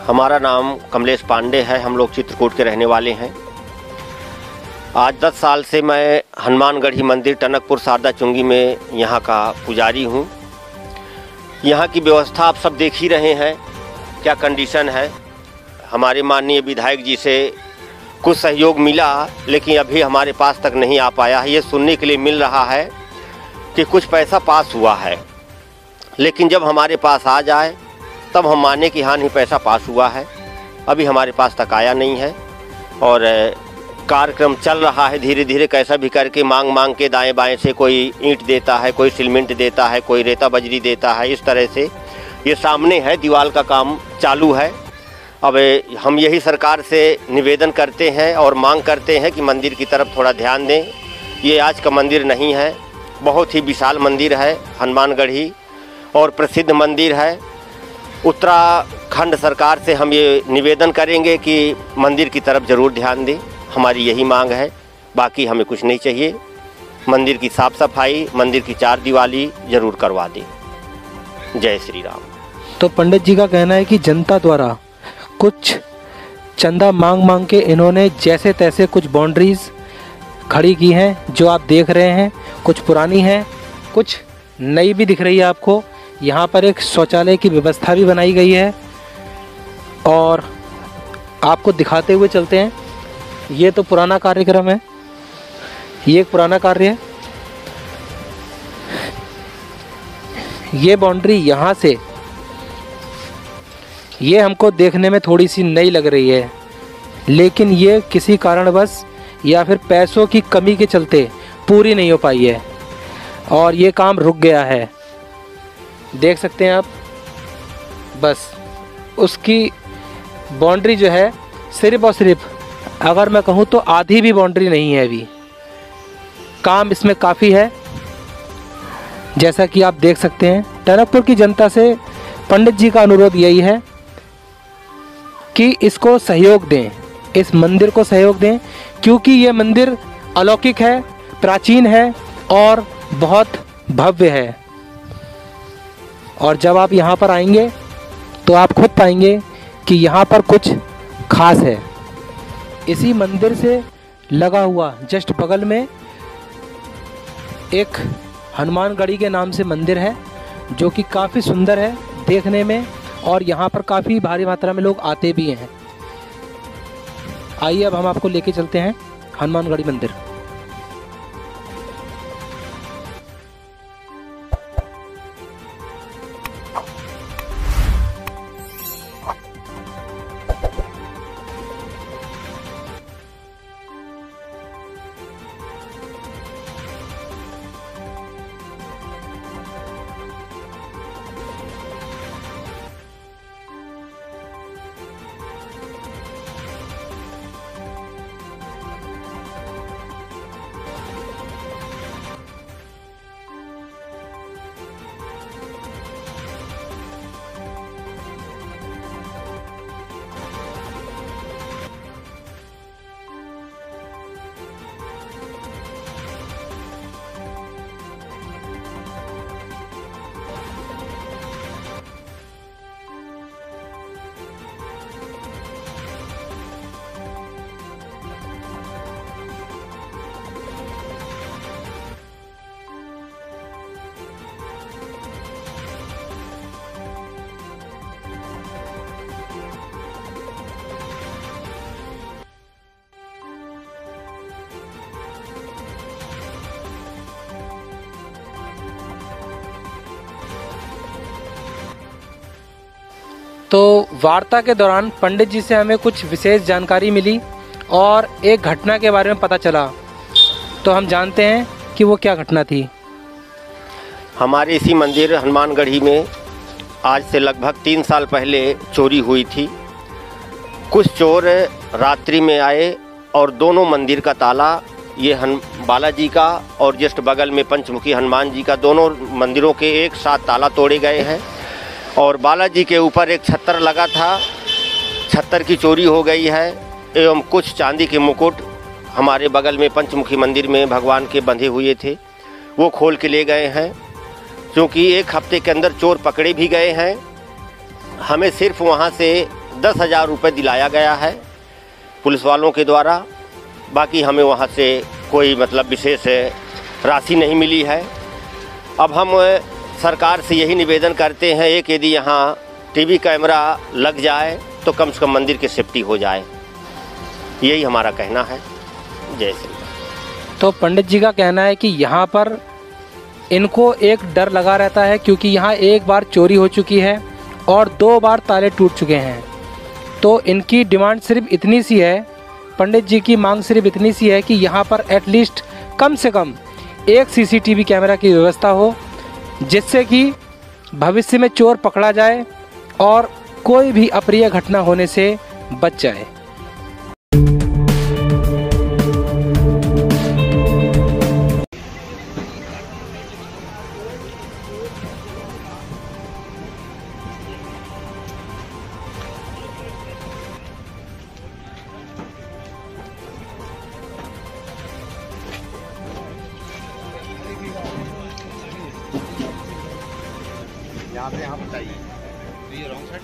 हमारा नाम कमलेश पांडे है, हम लोग चित्रकूट के रहने वाले हैं। आज 10 साल से मैं हनुमानगढ़ी मंदिर टनकपुर शारदा चुंगी में यहाँ का पुजारी हूँ। यहाँ की व्यवस्था आप सब देख ही रहे हैं क्या कंडीशन है। हमारे माननीय विधायक जी से कुछ सहयोग मिला, लेकिन अभी हमारे पास तक नहीं आ पाया है। ये सुनने के लिए मिल रहा है कि कुछ पैसा पास हुआ है, लेकिन जब हमारे पास आ जाए तब हम माने कि हाँ नहीं पैसा पास हुआ है। अभी हमारे पास तक आया नहीं है, और कार्यक्रम चल रहा है धीरे धीरे, कैसा भी करके मांग के दाएं बाएं से कोई ईंट देता है, कोई सीमेंट देता है, कोई रेता बजरी देता है। इस तरह से ये सामने है, दीवार का काम चालू है। अब हम यही सरकार से निवेदन करते हैं और मांग करते हैं कि मंदिर की तरफ थोड़ा ध्यान दें। ये आज का मंदिर नहीं है, बहुत ही विशाल मंदिर है हनुमानगढ़ी, और प्रसिद्ध मंदिर है। उत्तराखंड सरकार से हम ये निवेदन करेंगे कि मंदिर की तरफ ज़रूर ध्यान दें। हमारी यही मांग है, बाकी हमें कुछ नहीं चाहिए। मंदिर की साफ़ सफाई, मंदिर की 4 दीवारी ज़रूर करवा दें। जय श्री राम। तो पंडित जी का कहना है कि जनता द्वारा कुछ चंदा मांग के इन्होंने जैसे तैसे कुछ बाउंड्रीज खड़ी की हैं, जो आप देख रहे हैं। कुछ पुरानी हैं, कुछ नई भी दिख रही है आपको। यहाँ पर एक शौचालय की व्यवस्था भी बनाई गई है और आपको दिखाते हुए चलते हैं। ये तो पुराना कार्यक्रम है, ये एक पुराना कार्य है। ये बाउंड्री यहाँ से, ये हमको देखने में थोड़ी सी नई लग रही है, लेकिन ये किसी कारणवश या फिर पैसों की कमी के चलते पूरी नहीं हो पाई है और ये काम रुक गया है। देख सकते हैं आप, बस उसकी बाउंड्री जो है सिर्फ और सिर्फ, अगर मैं कहूँ तो आधी भी बाउंड्री नहीं है अभी। काम इसमें काफ़ी है, जैसा कि आप देख सकते हैं। टनकपुर की जनता से पंडित जी का अनुरोध यही है कि इसको सहयोग दें, इस मंदिर को सहयोग दें, क्योंकि ये मंदिर अलौकिक है, प्राचीन है और बहुत भव्य है। और जब आप यहाँ पर आएंगे तो आप खुद पाएंगे कि यहाँ पर कुछ खास है। इसी मंदिर से लगा हुआ जस्ट बगल में एक हनुमानगढ़ी के नाम से मंदिर है, जो कि काफ़ी सुंदर है देखने में और यहाँ पर काफ़ी भारी मात्रा में लोग आते भी हैं। आइए अब हम आपको लेके चलते हैं हनुमानगढ़ी मंदिर। तो वार्ता के दौरान पंडित जी से हमें कुछ विशेष जानकारी मिली और एक घटना के बारे में पता चला, तो हम जानते हैं कि वो क्या घटना थी। हमारे इसी मंदिर हनुमानगढ़ी में आज से लगभग 3 साल पहले चोरी हुई थी। कुछ चोर रात्रि में आए और दोनों मंदिर का ताला, ये बालाजी का और जस्ट बगल में पंचमुखी हनुमान जी का, दोनों मंदिरों के एक साथ ताला तोड़े गए हैं। और बालाजी के ऊपर एक छत्तर लगा था, छत्तर की चोरी हो गई है एवं कुछ चांदी के मुकुट हमारे बगल में पंचमुखी मंदिर में भगवान के बंधे हुए थे, वो खोल के ले गए हैं। क्योंकि 1 हफ्ते के अंदर चोर पकड़े भी गए हैं, हमें सिर्फ वहाँ से 10,000 रुपये दिलाया गया है पुलिस वालों के द्वारा। बाकी हमें वहाँ से कोई विशेष राशि नहीं मिली है। अब हम सरकार से यही निवेदन करते हैं, एक यदि यहाँ टीवी कैमरा लग जाए तो कम से कम मंदिर की सेफ्टी हो जाए, यही हमारा कहना है। जय श्री राम। तो पंडित जी का कहना है कि यहाँ पर इनको एक डर लगा रहता है, क्योंकि यहाँ एक बार चोरी हो चुकी है और 2 बार ताले टूट चुके हैं। तो इनकी डिमांड सिर्फ इतनी सी है, पंडित जी की मांग सिर्फ इतनी सी है कि यहाँ पर एटलीस्ट कम से कम एक CCTV कैमरा की व्यवस्था हो, जिससे कि भविष्य में चोर पकड़ा जाए और कोई भी अप्रिय घटना होने से बच जाए। यहाँ बताइए, ये रॉन्ग साइड।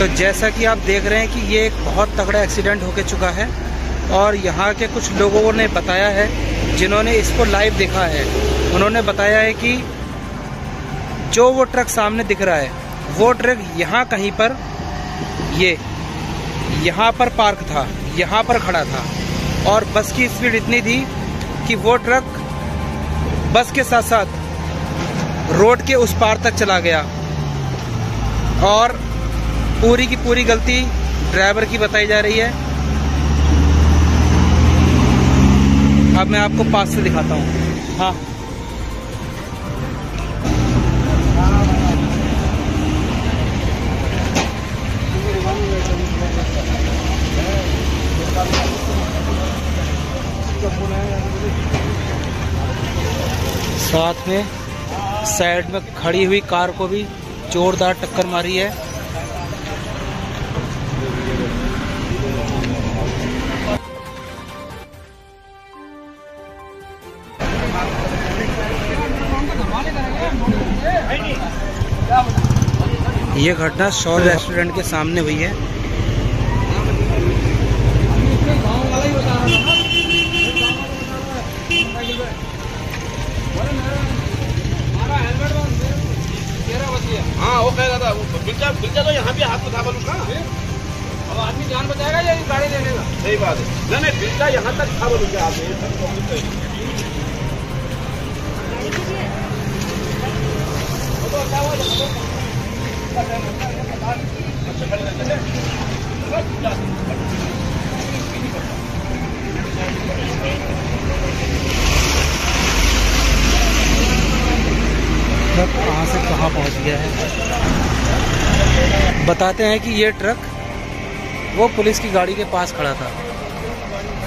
तो जैसा कि आप देख रहे हैं कि ये एक बहुत तगड़ा एक्सीडेंट होके चुका है और यहाँ के कुछ लोगों ने बताया है, जिन्होंने इसको लाइव देखा है, उन्होंने बताया है कि जो वो ट्रक सामने दिख रहा है वो ट्रक यहाँ कहीं पर यहाँ पर पार्क था, यहाँ पर खड़ा था और बस की स्पीड इतनी थी कि वो ट्रक बस के साथ साथ रोड के उस पार तक चला गया और पूरी की पूरी गलती ड्राइवर की बताई जा रही है। अब मैं आपको पास से दिखाता हूँ। हाँ, साथ में साइड में खड़ी हुई कार को भी जोरदार टक्कर मारी है। ये घटना शौर रेस्टोरेंट के सामने हुई है। हाँ वो कहेगा था बिल्चा तो यहाँ भी हाथ में था बोलूँ का अब आदमी जान बचाएगा या गाड़ी लेने का। सही बात है। नहीं बिल्चा यहाँ तक था बोलूँ क्या आप ट्रक कहाँ से कहाँ पहुँच गया है। बताते हैं कि ये ट्रक वो पुलिस की गाड़ी के पास खड़ा था,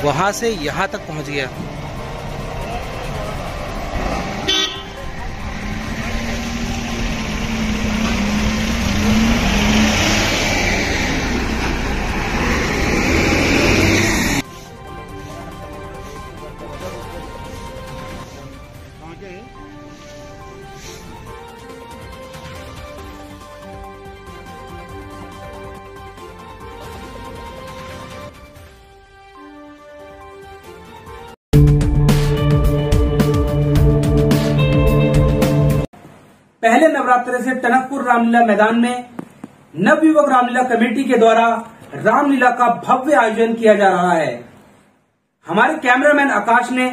वहाँ से यहाँ तक पहुँच गया। पहले नवरात्रे से टनकपुर रामलीला मैदान में नवयुवक रामलीला कमेटी के द्वारा रामलीला का भव्य आयोजन किया जा रहा है। हमारे कैमरामैन आकाश ने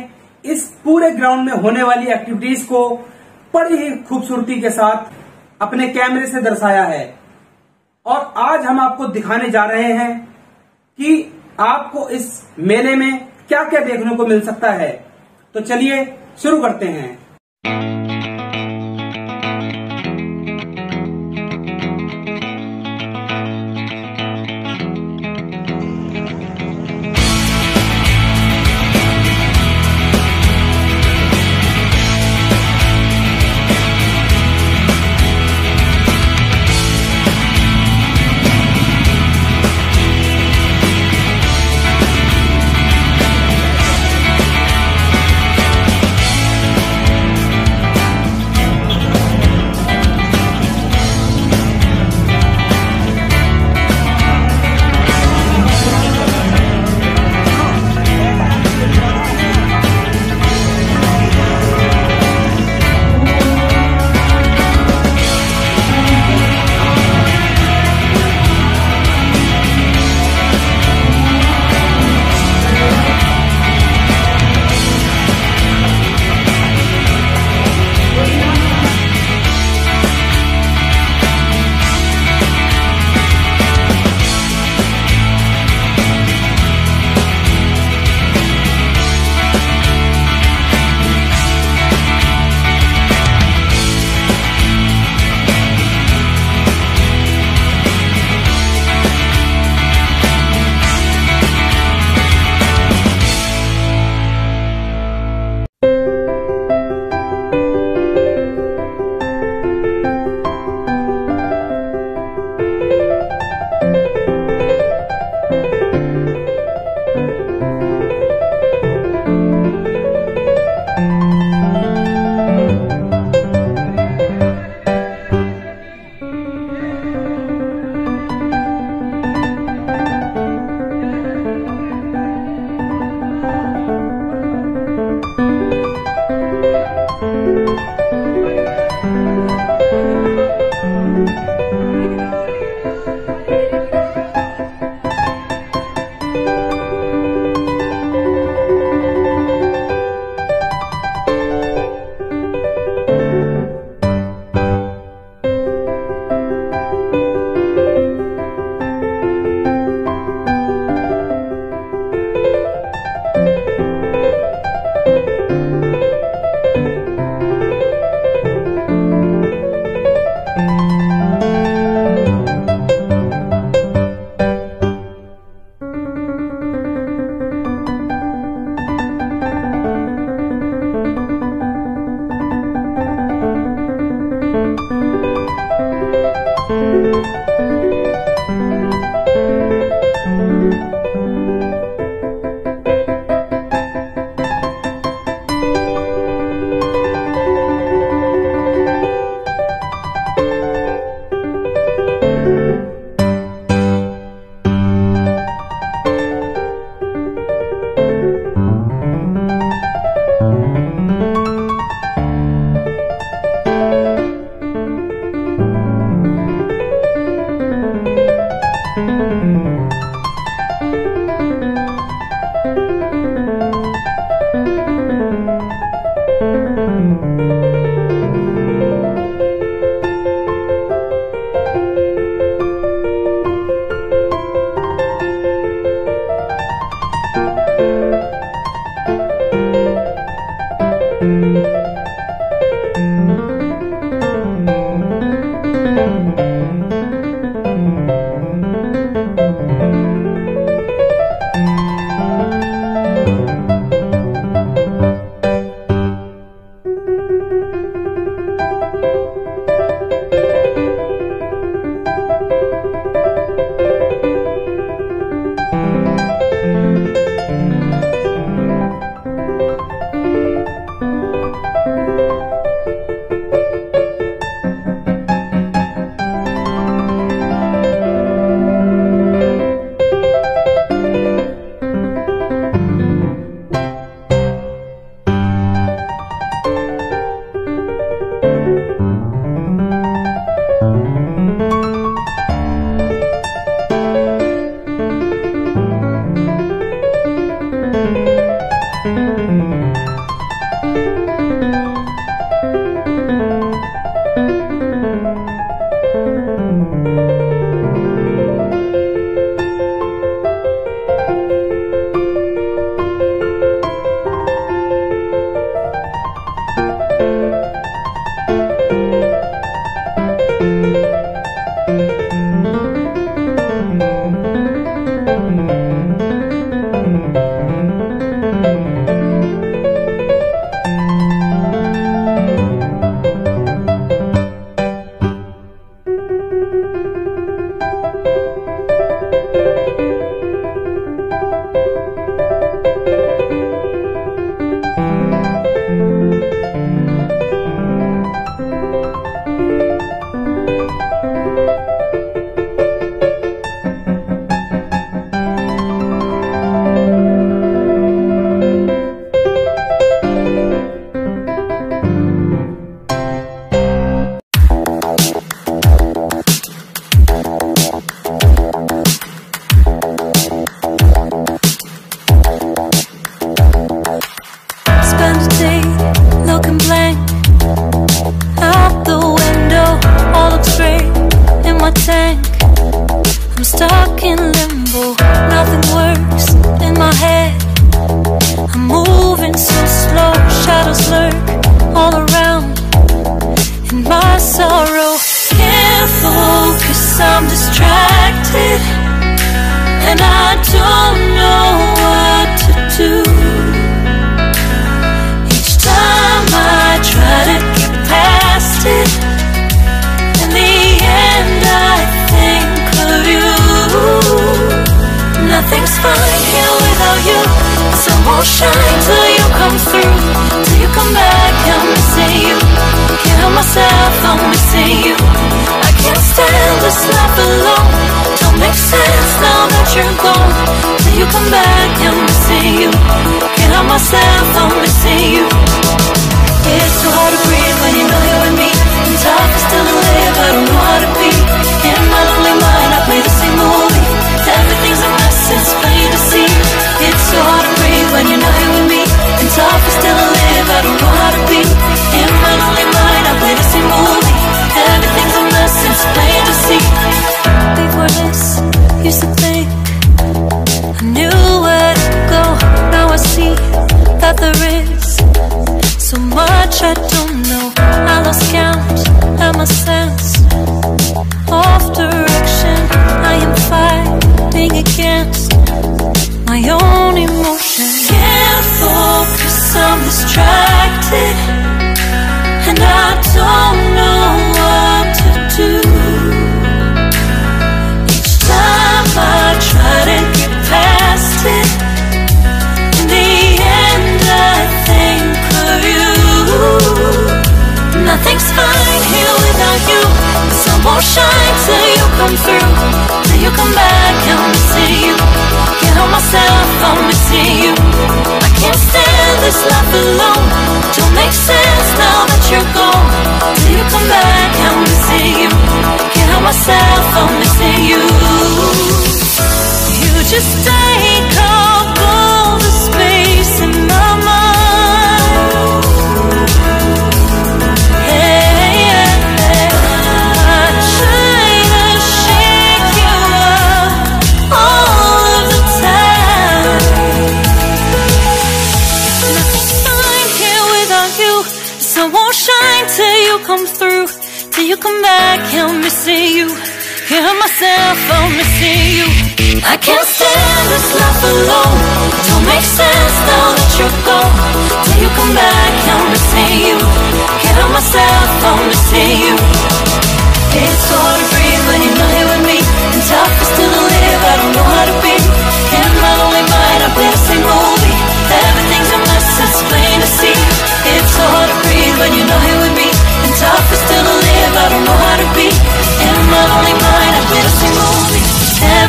इस पूरे ग्राउंड में होने वाली एक्टिविटीज को बड़ी ही खूबसूरती के साथ अपने कैमरे से दर्शाया है और आज हम आपको दिखाने जा रहे हैं कि आपको इस मेले में क्या क्या देखने को मिल सकता है। तो चलिए शुरू करते हैं।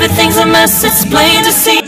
Everything's a mess, it's plain to see.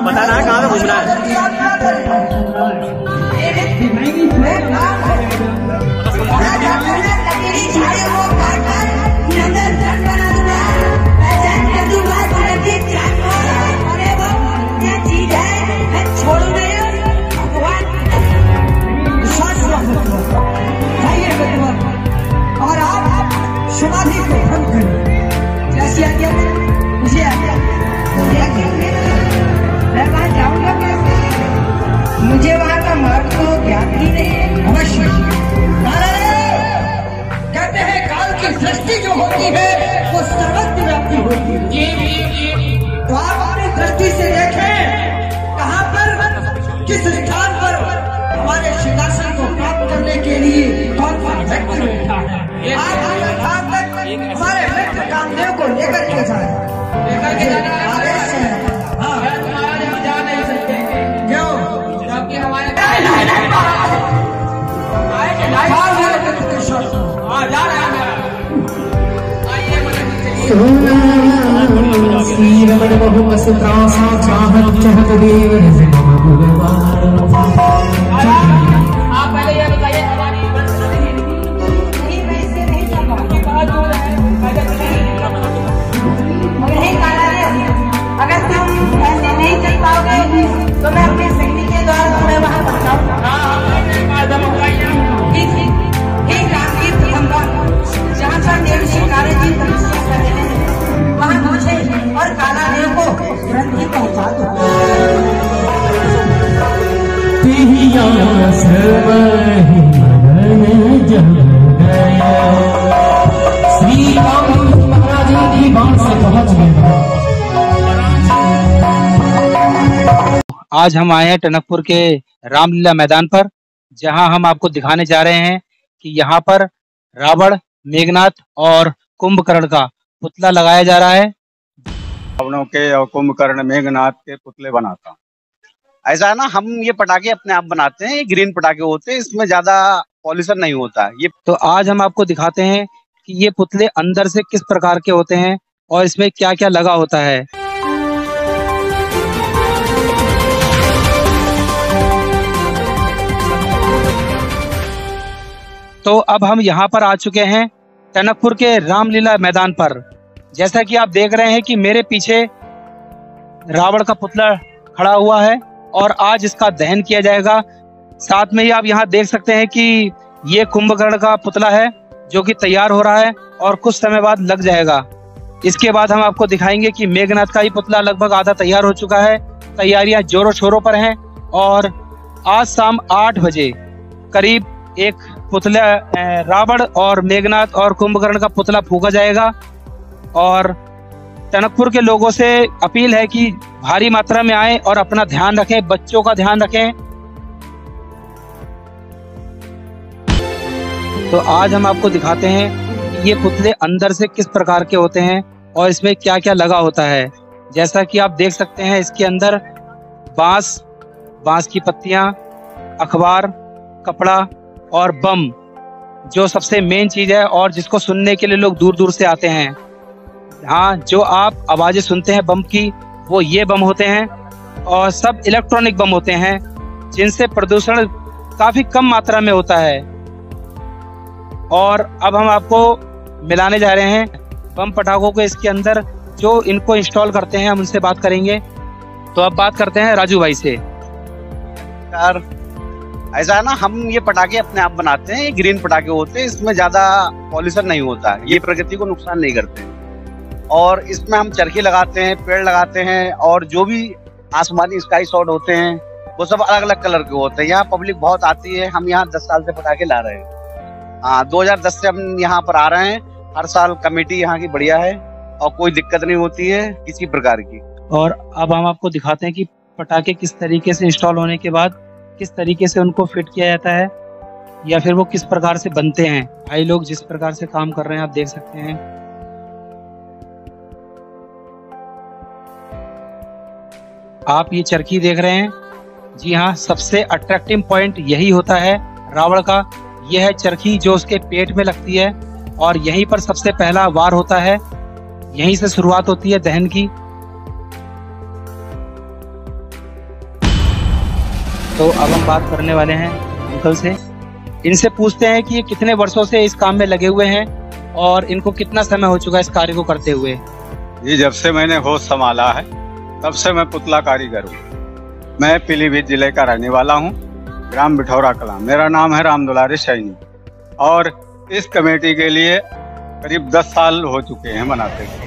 बता रहा है कहाँ पे घूमना और आप समाधि को भंग करें। जैसी आज्ञा मुझे आज्ञा मैं वहां जाऊंगा कैसे? मुझे वहां का मार्ग तो ज्ञान ही नहीं है। अवश्य कहते हैं काल की दृष्टि जो होती है वो सर्वत्र व्यापी होती है। तो आप अपनी दृष्टि से देखें कहाँ पर किस स्थान पर हमारे सिंहासन को प्राप्त करने के लिए कौन सा व्यक्ति बैठा है। आप हमारे मित्र कामदेव को लेकर के जाए, लेकर के जाना आदेश है। हम जा नहीं सकते क्यों? क्योंकि हमारे आप पहले ये बताइए हमारी अगर तुम ऐसे नहीं चल पाओगे तो मैं अपनी शक्ति के द्वारा तुम्हें वहां पहुंचाऊंगा। जहाँ पर देव शिकारी जी तपस्या कर रहे हैं वहाँ मुझे और काला देव को तुरंत ही पहुंचा दो। श्री राम महाराज की बात से पहुंच गए। आज हम आए हैं टनकपुर के रामलीला मैदान पर, जहां हम आपको दिखाने जा रहे हैं कि यहाँ पर रावण, मेघनाथ और कुंभकर्ण का पुतला लगाया जा रहा है। रावणों के और कुंभकर्ण मेघनाथ के पुतले बनाता हूँ। ऐसा है ना, हम ये पटाखे अपने आप बनाते हैं, ये ग्रीन पटाखे होते हैं, इसमें ज्यादा पॉल्यूशन नहीं होता ये। तो आज हम आपको दिखाते हैं कि ये पुतले अंदर से किस प्रकार के होते हैं और इसमें क्या क्या लगा होता है। तो अब हम यहाँ पर आ चुके हैं टनकपुर के रामलीला मैदान पर। जैसा कि आप देख रहे हैं कि मेरे पीछे रावण का पुतला खड़ा हुआ है और आज इसका दहन किया जाएगा। साथ में ही आप यहाँ देख सकते हैं कि ये कुंभकर्ण का पुतला है जो कि तैयार हो रहा है और कुछ समय बाद लग जाएगा। इसके बाद हम आपको दिखाएंगे कि मेघनाथ का ही पुतला लगभग आधा तैयार हो चुका है। तैयारियां जोरों शोरों पर हैं और आज शाम 8 बजे करीब एक पुतला रावण और मेघनाथ और कुंभकर्ण का पुतला फूंका जाएगा। और टनकपुर के लोगों से अपील है कि भारी मात्रा में आए और अपना ध्यान रखें, बच्चों का ध्यान रखें। तो आज हम आपको दिखाते हैं कि ये पुतले अंदर से किस प्रकार के होते हैं और इसमें क्या क्या लगा होता है। जैसा कि आप देख सकते हैं इसके अंदर बांस की पत्तियां, अखबार, कपड़ा और बम जो सबसे मेन चीज है और जिसको सुनने के लिए लोग दूर दूर से आते हैं। हाँ, जो आप आवाजें सुनते हैं बम की वो ये बम होते हैं और सब इलेक्ट्रॉनिक बम होते हैं जिनसे प्रदूषण काफी कम मात्रा में होता है। और अब हम आपको मिलाने जा रहे हैं बम पटाखों को इसके अंदर, जो इनको इंस्टॉल करते हैं हम उनसे बात करेंगे। तो अब बात करते हैं राजू भाई से। यार ऐसा है ना, हम ये पटाखे अपने आप बनाते हैं, ये ग्रीन पटाखे होते हैं, इसमें ज्यादा पॉल्यूशन नहीं होता, ये प्रकृति को नुकसान नहीं करते। और इसमें हम चरखी लगाते हैं, पेड़ लगाते हैं और जो भी आसमानी स्काई शॉट होते हैं वो सब अलग अलग कलर के होते हैं। यहाँ पब्लिक बहुत आती है, हम यहाँ 10 साल से पटाखे ला रहे हैं। हाँ, 2010 से हम यहाँ पर आ रहे हैं। हर साल कमेटी यहाँ की बढ़िया है और कोई दिक्कत नहीं होती है किसी प्रकार की। और अब हम आपको दिखाते हैं कि पटाखे किस तरीके से इंस्टॉल होने के बाद किस तरीके से उनको फिट किया जाता है या फिर वो किस प्रकार से बनते हैं। भाई लोग जिस प्रकार से काम कर रहे हैं आप देख सकते हैं। आप ये चरखी देख रहे हैं, जी हाँ, सबसे अट्रैक्टिव पॉइंट यही होता है रावण का। यह है चरखी जो उसके पेट में लगती है और यहीं पर सबसे पहला वार होता है, यहीं से शुरुआत होती है दहन की। तो अब हम बात करने वाले हैं अंकल से। इनसे पूछते हैं कि ये कितने वर्षों से इस काम में लगे हुए हैं और इनको कितना समय हो चुका है इस कार्य को करते हुए। ये जब से मैंने होश संभाला है तब से मैं पुतला कारीगर हूँ। मैं पीलीभीत जिले का रहने वाला हूँ, ग्राम बिठौरा कलां। मेरा नाम है रामदुलारी सैनी और इस कमेटी के लिए करीब 10 साल हो चुके हैं बनाते हुए।